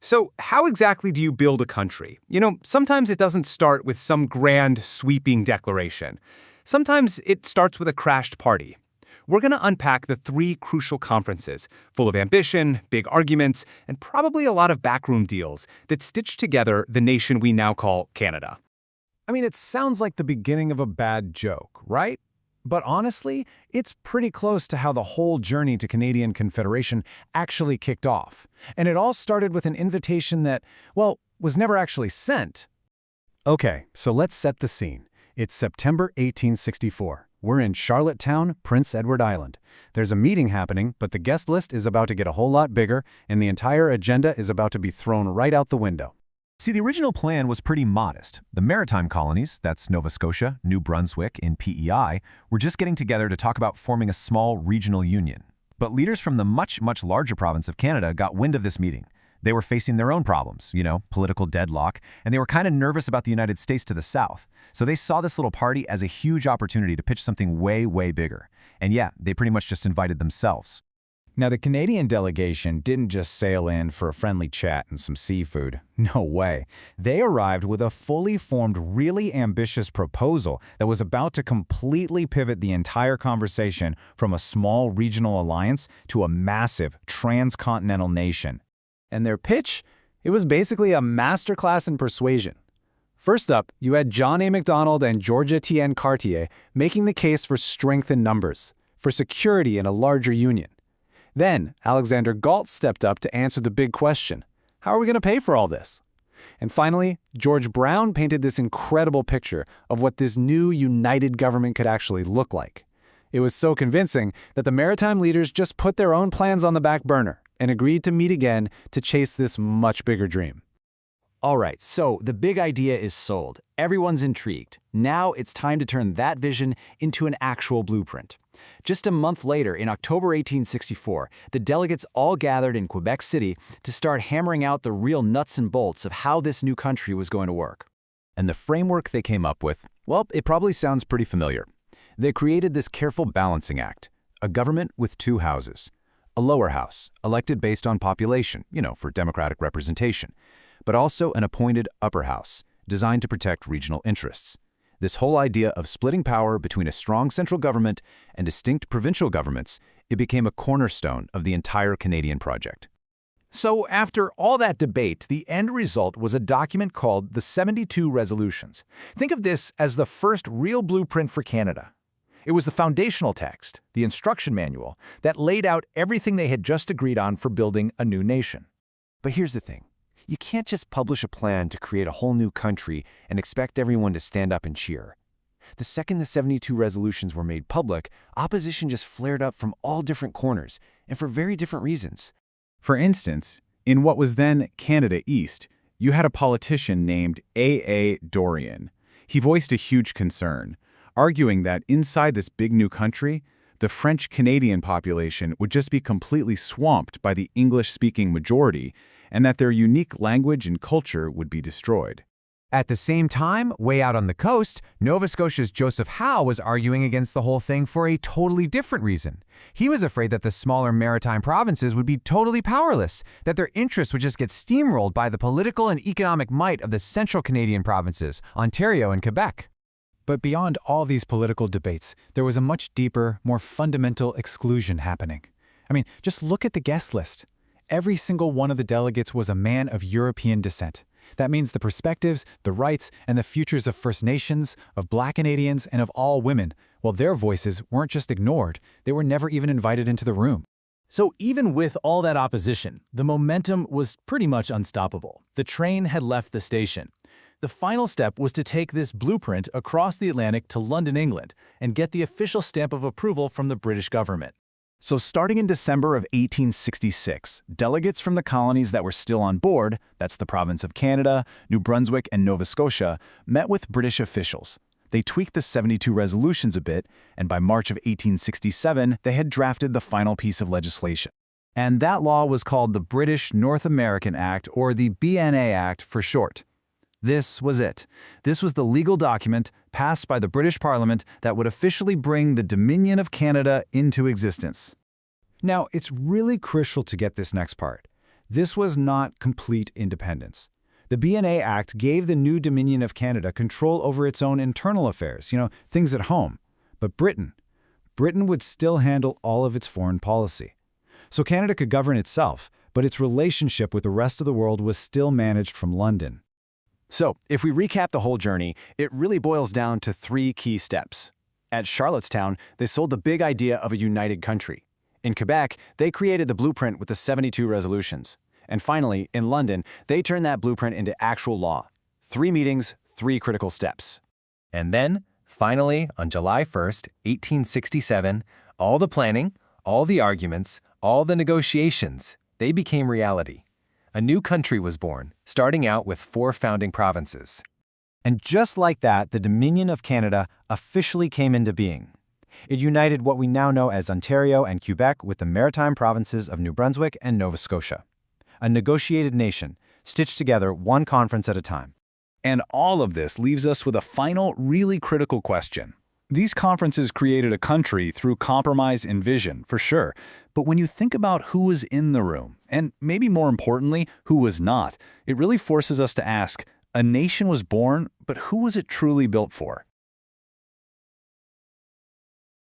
So, how exactly do you build a country? Sometimes it doesn't start with some grand, sweeping declaration. Sometimes it starts with a crashed party. We're going to unpack the three crucial conferences, full of ambition, big arguments, and probably a lot of backroom deals that stitched together the nation we now call Canada. It sounds like the beginning of a bad joke, right? But honestly, it's pretty close to how the whole journey to Canadian Confederation actually kicked off. And it all started with an invitation that, well, was never actually sent. Okay, so let's set the scene. It's September 1864. We're in Charlottetown, Prince Edward Island. There's a meeting happening, but the guest list is about to get a whole lot bigger, and the entire agenda is about to be thrown right out the window. See, the original plan was pretty modest. The maritime colonies, that's Nova Scotia, New Brunswick, and PEI, were just getting together to talk about forming a small regional union. But leaders from the much larger province of Canada got wind of this meeting. They were facing their own problems, political deadlock, and they were kind of nervous about the United States to the south. So they saw this little party as a huge opportunity to pitch something way bigger. And yeah, they pretty much just invited themselves. Now, the Canadian delegation didn't just sail in for a friendly chat and some seafood. No way. They arrived with a fully formed, really ambitious proposal that was about to completely pivot the entire conversation from a small regional alliance to a massive transcontinental nation. And their pitch? It was basically a masterclass in persuasion. First up, you had John A. Macdonald and George Etienne Cartier making the case for strength in numbers, for security in a larger union. Then, Alexander Galt stepped up to answer the big question: how are we going to pay for all this? And finally, George Brown painted this incredible picture of what this new united government could actually look like. It was so convincing that the maritime leaders just put their own plans on the back burner and agreed to meet again to chase this much bigger dream. All right, so the big idea is sold. Everyone's intrigued. Now it's time to turn that vision into an actual blueprint. Just a month later, in October 1864, the delegates all gathered in Quebec City to start hammering out the real nuts and bolts of how this new country was going to work. And the framework they came up with, well, it probably sounds pretty familiar. They created this careful balancing act, a government with two houses. A lower house, elected based on population, for democratic representation, but also an appointed upper house, designed to protect regional interests. This whole idea of splitting power between a strong central government and distinct provincial governments, it became a cornerstone of the entire Canadian project. So after all that debate, the end result was a document called the 72 Resolutions. Think of this as the first real blueprint for Canada. It was the foundational text, the instruction manual, that laid out everything they had just agreed on for building a new nation. But here's the thing. You can't just publish a plan to create a whole new country and expect everyone to stand up and cheer. The second the 72 resolutions were made public, opposition just flared up from all different corners, and for very different reasons. For instance, in what was then Canada East, you had a politician named A.A. Dorion. He voiced a huge concern, arguing that inside this big new country, the French-Canadian population would just be completely swamped by the English-speaking majority, and that their unique language and culture would be destroyed. At the same time, way out on the coast, Nova Scotia's Joseph Howe was arguing against the whole thing for a totally different reason. He was afraid that the smaller maritime provinces would be totally powerless, that their interests would just get steamrolled by the political and economic might of the central Canadian provinces, Ontario and Quebec. But beyond all these political debates, there was a much deeper, more fundamental exclusion happening. Just look at the guest list. Every single one of the delegates was a man of European descent. That means the perspectives, the rights, and the futures of First Nations, of Black Canadians, and of all women, well, their voices weren't just ignored, they were never even invited into the room. So even with all that opposition, the momentum was pretty much unstoppable. The train had left the station. The final step was to take this blueprint across the Atlantic to London, England, and get the official stamp of approval from the British government. So starting in December of 1866, delegates from the colonies that were still on board, that's the province of Canada, New Brunswick, and Nova Scotia, met with British officials. They tweaked the 72 resolutions a bit, and by March of 1867, they had drafted the final piece of legislation. And that law was called the British North American Act, or the BNA Act for short. This was it. This was the legal document passed by the British Parliament that would officially bring the Dominion of Canada into existence. Now, it's really crucial to get this next part. This was not complete independence. The BNA Act gave the new Dominion of Canada control over its own internal affairs, things at home. But Britain would still handle all of its foreign policy. So Canada could govern itself, but its relationship with the rest of the world was still managed from London. So, if we recap the whole journey, it really boils down to 3 key steps. At Charlottetown, they sold the big idea of a united country. In Quebec, they created the blueprint with the 72 resolutions. And finally, in London, they turned that blueprint into actual law. 3 meetings, 3 critical steps. And then, finally, on July 1st, 1867, all the planning, all the arguments, all the negotiations, they became reality. A new country was born, starting out with 4 founding provinces. And just like that, the Dominion of Canada officially came into being. It united what we now know as Ontario and Quebec with the maritime provinces of New Brunswick and Nova Scotia. A negotiated nation, stitched together one conference at a time. And all of this leaves us with a final, really critical question. These conferences created a country through compromise and vision, for sure. But when you think about who was in the room, and maybe more importantly, who was not, it really forces us to ask, a nation was born, but who was it truly built for?